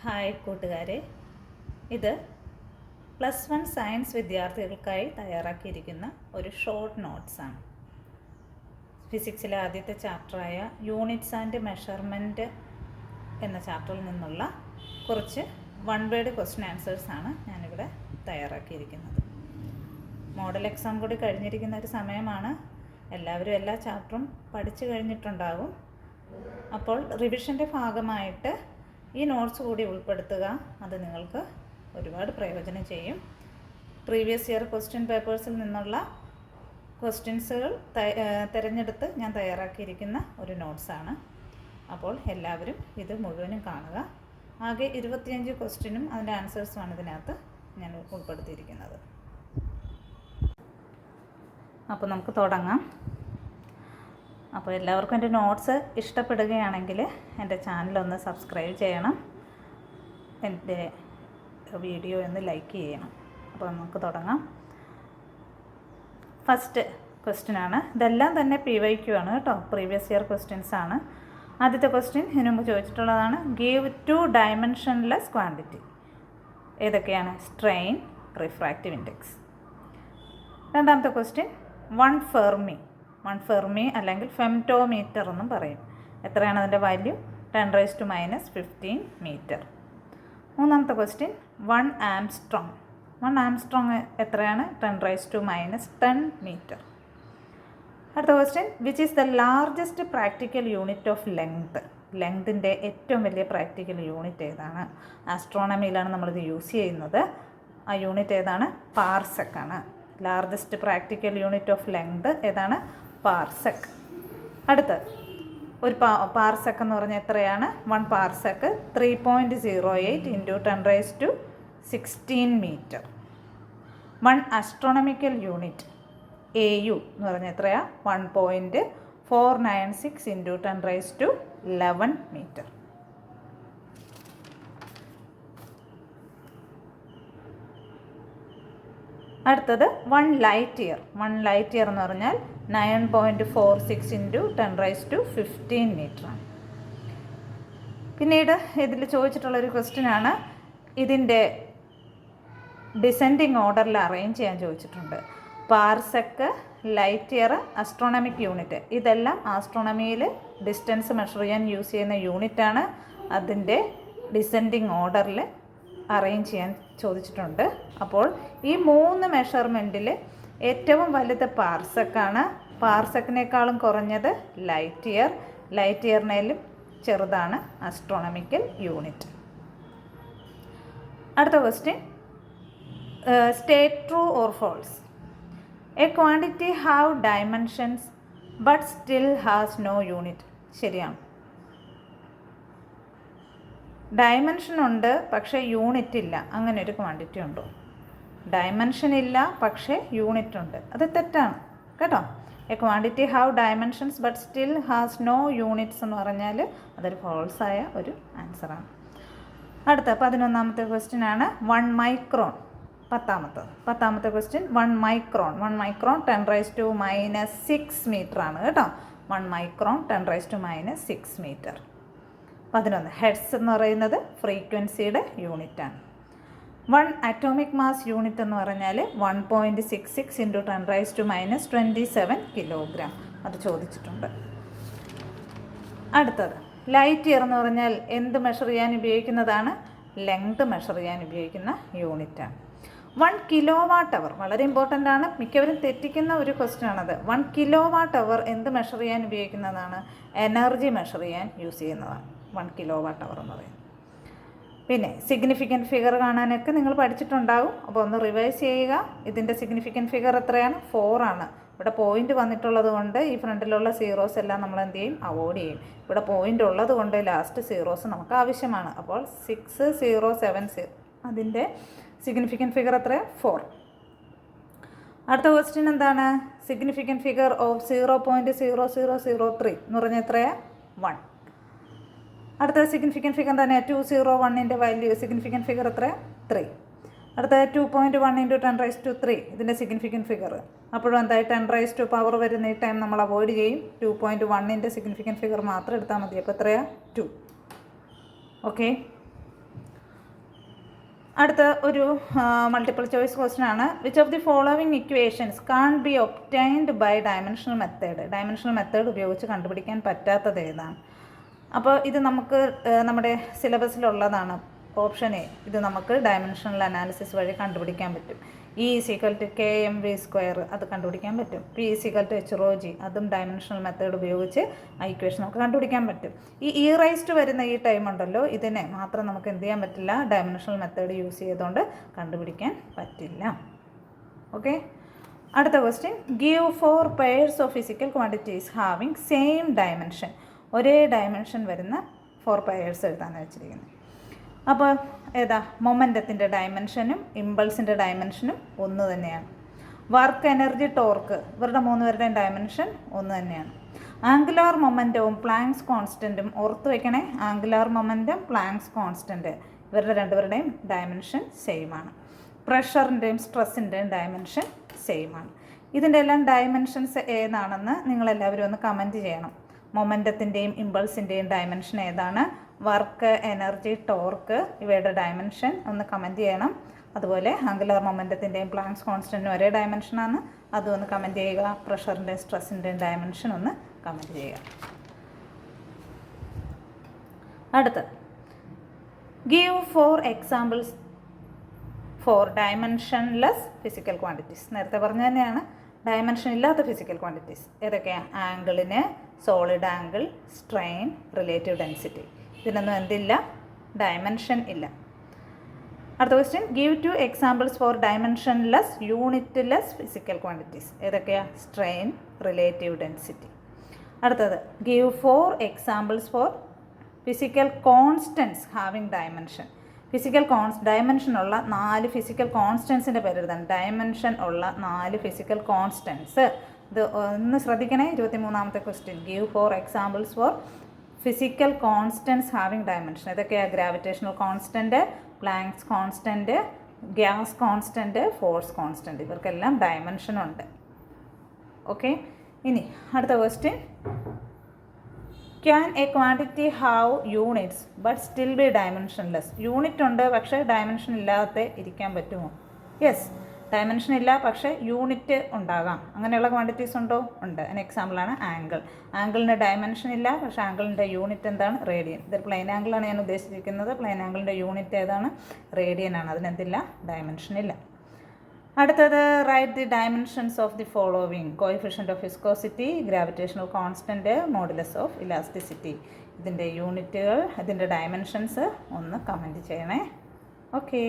Hi കൂട്ടുകാരെ, ഇത് +1 science വിദ്യാർത്ഥികൾക്കായി തയ്യാറാക്കിയിരിക്കുന്ന ഒരു ഷോർട്ട് നോട്ട്സാണ്. ഫിസിക്സിലെ ആദ്യത്തെ ചാപ്റ്ററായ യൂണിറ്റ്സ് ആൻഡ് മെഷർമെൻറ്റ് എന്ന ചാപ്റ്ററിൽ നിന്നുള്ള കുറച്ച് വൺ വേർഡ് ക്വസ്റ്റ്യൻ ആൻസേഴ്സാണ് ഞാനിവിടെ തയ്യാറാക്കിയിരിക്കുന്നത്. മോഡൽ എക്സാം കൂടി കഴിഞ്ഞിരിക്കുന്ന ഒരു സമയമാണ്. എല്ലാവരും എല്ലാ ചാപ്റ്ററും പഠിച്ചു കഴിഞ്ഞിട്ടുണ്ടാകും. അപ്പോൾ റിവിഷൻ്റെ ഭാഗമായിട്ട് ഈ നോട്ട്സ് കൂടി ഉൾപ്പെടുത്തുക. അത് നിങ്ങൾക്ക് ഒരുപാട് പ്രയോജനം ചെയ്യും. പ്രീവിയസ് ഇയർ ക്വസ്റ്റ്യൻ പേപ്പേഴ്സിൽ നിന്നുള്ള ക്വസ്റ്റ്യൻസുകൾ തിരഞ്ഞെടുത്ത് ഞാൻ തയ്യാറാക്കിയിരിക്കുന്ന ഒരു നോട്ട്സാണ്. അപ്പോൾ എല്ലാവരും ഇത് മുഴുവനും കാണുക. ആകെ 25 ക്വസ്റ്റ്യനും അതിൻ്റെ ആൻസേഴ്സുമാണ് ഇതിനകത്ത് ഞാൻ ഉൾപ്പെടുത്തിയിരിക്കുന്നത്. അപ്പോൾ നമുക്ക് തുടങ്ങാം. അപ്പോൾ എല്ലാവർക്കും എൻ്റെ നോട്ട്സ് ഇഷ്ടപ്പെടുകയാണെങ്കിൽ എൻ്റെ ചാനലൊന്ന് സബ്സ്ക്രൈബ് ചെയ്യണം, എൻ്റെ വീഡിയോ ഒന്ന് ലൈക്ക് ചെയ്യണം. അപ്പോൾ നമുക്ക് തുടങ്ങാം. ഫസ്റ്റ് ക്വസ്റ്റ്യനാണ്. ഇതെല്ലാം തന്നെ PYQ ആണ് കേട്ടോ, പ്രീവിയസ് ഇയർ ക്വസ്റ്റ്യൻസ് ആണ്. ആദ്യത്തെ ക്വസ്റ്റ്യൻ ഇതിനു മുമ്പ് ചോദിച്ചിട്ടുള്ളതാണ്. Give 2 dimensionless quantity. ഏതൊക്കെയാണ്? Strain, refractive index. രണ്ടാമത്തെ ക്വസ്റ്റ്യൻ 1 ഫെർമി അല്ലെങ്കിൽ ഫെംറ്റോമീറ്റർ എന്നും പറയും. എത്രയാണ് അതിൻ്റെ വാല്യൂ? 10⁻⁻15 മീറ്റർ. മൂന്നാമത്തെ ക്വസ്റ്റ്യൻ 1 ആംസ്ട്രോങ് എത്രയാണ്? 10⁻⁻10 മീറ്റർ. അടുത്ത question which is the largest practical unit of ലെങ്തിൻ്റെ ഏറ്റവും വലിയ പ്രാക്ടിക്കൽ യൂണിറ്റ് ഏതാണ്? ആസ്ട്രോണമിയിലാണ് നമ്മളിത് യൂസ് ചെയ്യുന്നത്. ആ യൂണിറ്റ് ഏതാണ്? പാർസെക്കാണ്. Largest practical unit of length ഏതാണ്? പാർസെക്. അടുത്ത് ഒരു പാർസെക് എന്ന് പറഞ്ഞാൽ എത്രയാണ്? 1 parsec 3.08 × 10⁻16 metre. 1 astronomical unit AU എന്ന് പറഞ്ഞാൽ എത്രയാണ്? 1.496 × 10⁻11 മീറ്റർ. അടുത്തത് 1 ലൈറ്റ് ഇയർ എന്ന് പറഞ്ഞാൽ 9.46 × 10⁻15 മീറ്ററാണ്. പിന്നീട് ഇതിൽ ചോദിച്ചിട്ടുള്ളൊരു ക്വസ്റ്റ്യനാണ്. ഇതിൻ്റെ ഡിസെൻഡിങ് ഓർഡറിൽ അറേഞ്ച് ചെയ്യാൻ ചോദിച്ചിട്ടുണ്ട്. Parsec, light year, astronomic unit ഇതെല്ലാം ആസ്ട്രോണമിയിൽ ഡിസ്റ്റൻസ് മെഷർ ചെയ്യാൻ യൂസ് ചെയ്യുന്ന യൂണിറ്റാണ്. അതിൻ്റെ ഡിസെൻഡിങ് ഓർഡറിൽ അറേഞ്ച് ചെയ്യാൻ ചോദിച്ചിട്ടുണ്ട്. അപ്പോൾ ഈ 3 മെഷർമെൻറ്റിൽ ഏറ്റവും വലുത് പാർസെക്കാണ്. പാർസെക്കിനേക്കാളും കുറഞ്ഞത് ലൈറ്റ് ഇയറിനേലും ചെറുതാണ് ആസ്ട്രോണമിക്കൽ യൂണിറ്റ്. അടുത്ത question state true or false. A quantity have dimensions but still has no unit. ശരിയാണ്. ഡയമെൻഷൻ ഉണ്ട് പക്ഷേ യൂണിറ്റ് ഇല്ല. അങ്ങനെ ഒരു ക്വാണ്ടിറ്റി ഉണ്ടോ? ഡയമെൻഷൻ ഇല്ല പക്ഷേ യൂണിറ്റ് ഉണ്ട്. അത് തെറ്റാണ് കേട്ടോ. A quantity have dimensions but still has no units എന്ന് പറഞ്ഞാൽ അതൊരു ഫോൾസായ ഒരു ആൻസറാണ്. അടുത്ത 11ാമത്തെ ക്വസ്റ്റ്യൻ ആണ് 1 മൈക്രോൺ. പത്താമത്തെ ക്വസ്റ്റ്യൻ 1 മൈക്രോൺ 10⁻⁻6 മീറ്റർ ആണ് കേട്ടോ. 1 മൈക്രോൺ 10⁻⁻6 മീറ്റർ. 11 ഹെഡ്സ് എന്ന് പറയുന്നത് ഫ്രീക്വൻസിയുടെ യൂണിറ്റാണ്. 1 അറ്റോമിക് മാസ് യൂണിറ്റ് എന്ന് പറഞ്ഞാൽ 1.66 × 10⁻27 കിലോഗ്രാം. അത് ചോദിച്ചിട്ടുണ്ട്. അടുത്തത് ലൈറ്റ് ഇയർ എന്ന് പറഞ്ഞാൽ എന്ത് മെഷർ ചെയ്യാൻ ഉപയോഗിക്കുന്നതാണ്? ലെങ്ത് മെഷർ ചെയ്യാൻ ഉപയോഗിക്കുന്ന യൂണിറ്റാണ്. 1 kWh വളരെ ഇമ്പോർട്ടൻ്റ് ആണ്. മിക്കവരും തെറ്റിക്കുന്ന ഒരു ക്വസ്റ്റ്യൻ ആണത്. 1 kWh എന്ത് മെഷർ ചെയ്യാൻ ഉപയോഗിക്കുന്നതാണ്? എനർജി മെഷർ ചെയ്യാൻ യൂസ് ചെയ്യുന്നതാണ് 1 kWh എന്ന് പറയുന്നത്. പിന്നെ സിഗ്നിഫിക്കൻറ്റ് ഫിഗർ കാണാനൊക്കെ നിങ്ങൾ പഠിച്ചിട്ടുണ്ടാകും. അപ്പോൾ ഒന്ന് റിവൈസ് ചെയ്യുക. ഇതിൻ്റെ സിഗ്നിഫിക്കൻറ്റ് ഫിഗർ എത്രയാണ്? 4 ആണ്. ഇവിടെ പോയിൻ്റ് വന്നിട്ടുള്ളത് കൊണ്ട് ഈ ഫ്രണ്ടിലുള്ള സീറോസ് എല്ലാം നമ്മൾ എന്ത് ചെയ്യും? അവോയ്ഡ് ചെയ്യും. ഇവിടെ പോയിൻ്റ് ഉള്ളത് കൊണ്ട് ലാസ്റ്റ് സീറോസ് നമുക്ക് ആവശ്യമാണ്. അപ്പോൾ 6070 അതിൻ്റെ സിഗ്നിഫിക്കൻറ്റ് ഫിഗർ എത്രയാണ്? 4. അടുത്ത ക്വസ്റ്റ്യൻ എന്താണ്? സിഗ്നിഫിക്കൻറ്റ് ഫിഗർ ഓഫ് 0.0003 എന്ന് പറഞ്ഞാൽ എത്രയാണ്? 1. അടുത്ത സിഗ്നിഫിക്കൻറ്റ് ഫിഗർ തന്നെ 201ൻ്റെ വാല്യൂ സിഗ്നിഫിക്കൻറ്റ് ഫിഗർ എത്ര? 3. അടുത്ത 2.1 × 10⁻3 ഇതിൻ്റെ സിഗ്നിഫിക്കൻറ്റ് ഫിഗർ. അപ്പോഴും എന്തായി 10⁻⁴ പവർ വരുന്ന ഈ ടൈം നമ്മൾ അവോയ്ഡ് ചെയ്യും. 2.1ൻ്റെ സിഗ്നിഫിക്കൻറ്റ് ഫിഗർ മാത്രം എടുത്താൽ മതി. അപ്പോൾ എത്രയാണ്? 2. ഓക്കെ. അടുത്ത ഒരു മൾട്ടിപ്പിൾ ചോയ്സ് ക്വസ്റ്റ്യൻ ആണ്. Which of the following equations can be obtained by dimensional method? Dimensional method ഉപയോഗിച്ച് കണ്ടുപിടിക്കാൻ പറ്റാത്തത് ഏതാണ്? അപ്പോൾ ഇത് നമുക്ക് നമ്മുടെ സിലബസിലുള്ളതാണ്. ഓപ്ഷൻ എ, ഇത് നമുക്ക് ഡയമെൻഷണൽ അനാലിസിസ് വഴി കണ്ടുപിടിക്കാൻ പറ്റും. E = kmv², അത് കണ്ടുപിടിക്കാൻ പറ്റും. P = h ρg, അതും ഡയമെൻഷണൽ മെത്തേഡ് ഉപയോഗിച്ച് ആ ഇക്വേഷൻ നമുക്ക് കണ്ടുപിടിക്കാൻ പറ്റും. ഈ e⁻ വരുന്ന ഈ ടൈം ഉണ്ടല്ലോ, ഇതിനെ മാത്രം നമുക്ക് എന്ത് ചെയ്യാൻ പറ്റില്ല, ഡയമെൻഷണൽ മെത്തേഡ് യൂസ് ചെയ്തുകൊണ്ട് കണ്ടുപിടിക്കാൻ പറ്റില്ല. ഓക്കെ. അടുത്ത question, give 4 pairs of physical quantities having same dimension. ഒരേ ഡയമെൻഷൻ വരുന്ന 4 പെയർസ് എഴുതാൻ വെച്ചിരിക്കുന്നത്. അപ്പോൾ ഏതാ? മൊമെൻറ്റത്തിൻ്റെ ഡയമെൻഷനും ഇമ്പൾസിൻ്റെ ഡയമെൻഷനും ഒന്ന് തന്നെയാണ്. വർക്ക്, എനർജി, ടോർക്ക്, ഇവരുടെ 3 പേരുടെയും ഡയമെൻഷൻ ഒന്ന് തന്നെയാണ്. ആംഗുലാർ മൊമെൻറ്റവും പ്ലാങ്ക്സ് കോൺസ്റ്റൻറ്റും ഓർത്ത് വയ്ക്കണേ. ആംഗുലാർ മൊമെൻറ്റം, പ്ലാങ്ക്സ് കോൺസ്റ്റൻറ്റ്, ഇവരുടെ 2 പേരുടെയും ഡയമെൻഷൻ സെയിം ആണ്. പ്രഷറിൻ്റെയും സ്ട്രെസ്സിൻ്റെയും ഡയമെൻഷൻ സെയിം ആണ്. ഇതിൻ്റെ എല്ലാം ഡയമെൻഷൻസ് ഏതാണെന്ന് നിങ്ങളെല്ലാവരും ഒന്ന് കമൻറ്റ് ചെയ്യണം. മൊമെൻറ്റത്തിൻ്റെയും ഇമ്പൾസിൻ്റെയും ഡയമെൻഷൻ ഏതാണ്? വർക്ക്, എനർജി, ടോർക്ക്, ഇവയുടെ ഡയമെൻഷൻ ഒന്ന് കമൻറ്റ് ചെയ്യണം. അതുപോലെ ആംഗുലാർ മൊമെൻറ്റത്തിൻ്റെയും പ്ലാങ്ക്സ് കോൺസ്റ്റൻറ്റിനും ഒരേ ഡയമെൻഷനാണ്, അതും ഒന്ന് കമൻറ്റ് ചെയ്യുക. പ്രഷറിൻ്റെയും സ്ട്രെസ്സിൻ്റെയും ഡയമെൻഷൻ ഒന്ന് കമൻറ്റ് ചെയ്യുക. അടുത്ത്, give 4 examples for dimensionless physical quantities. നേരത്തെ പറഞ്ഞ തന്നെയാണ് ഡയമെൻഷൻ ഇല്ലാത്ത ഫിസിക്കൽ ക്വാണ്ടിറ്റീസ് ഏതൊക്കെയാണ്? ആംഗിളിന് solid angle, strain, relative density. ഇതിനൊന്നും എന്തില്ല? ഡയമെൻഷൻ ഇല്ല. അടുത്ത question, give 2 examples for dimensionless unitless physical quantities. ഏതൊക്കെയാണ്? Strain, relative density. അടുത്തത്, give 4 examples for physical constants having dimension. Dimension ഉള്ള 4 ഫിസിക്കൽ കോൺസ്റ്റൻസിൻ്റെ പേര് എഴുതാണ്. ഡയമെൻഷൻ ഉള്ള 4 ഫിസിക്കൽ കോൺസ്റ്റൻസ്. ഇത് ഒന്ന് ശ്രദ്ധിക്കണേ. 23ാമത്തെ question, give 4 examples for physical constants having dimension. ഇതൊക്കെയാണ് gravitational constant, Planck's constant, gas constant, force constant. ഇവർക്കെല്ലാം ഡയമെൻഷനുണ്ട്. ഓക്കെ. ഇനി അടുത്ത question, can a quantity have units but still be dimensionless? Unit ഉണ്ട് പക്ഷേ ഡയമെൻഷൻ ഇല്ലാതെ ഇരിക്കാൻ പറ്റുമോ? യെസ്, ഡയമെൻഷൻ ഇല്ല പക്ഷേ യൂണിറ്റ് ഉണ്ടാകാം. അങ്ങനെയുള്ള ക്വാണ്ടിറ്റീസ് ഉണ്ടോ? ഉണ്ട്. അതിന് എക്സാമ്പിളാണ് ആംഗിൾ. ആംഗിളിന് ഡയമെൻഷൻ ഇല്ല പക്ഷേ ആംഗിളിൻ്റെ യൂണിറ്റ് എന്താണ്? റേഡിയൻ. ഇതൊരു പ്ലെയിൻ ആംഗിളാണ് ഞാൻ ഉദ്ദേശിച്ചിരിക്കുന്നത്. പ്ലെയിൻ ആംഗിളിൻ്റെ യൂണിറ്റ് ഏതാണ്? റേഡിയൻ ആണ്. അതിനെന്തില്ല? ഡയമെൻഷൻ ഇല്ല. അടുത്തത്, write the dimensions of the following: coefficient of viscosity, gravitational constant, modulus of elasticity. ഇതിൻ്റെ യൂണിറ്റുകൾ, ഇതിൻ്റെ ഡയമെൻഷൻസ് ഒന്ന് കമൻറ്റ് ചെയ്യണേ. ഓക്കേ.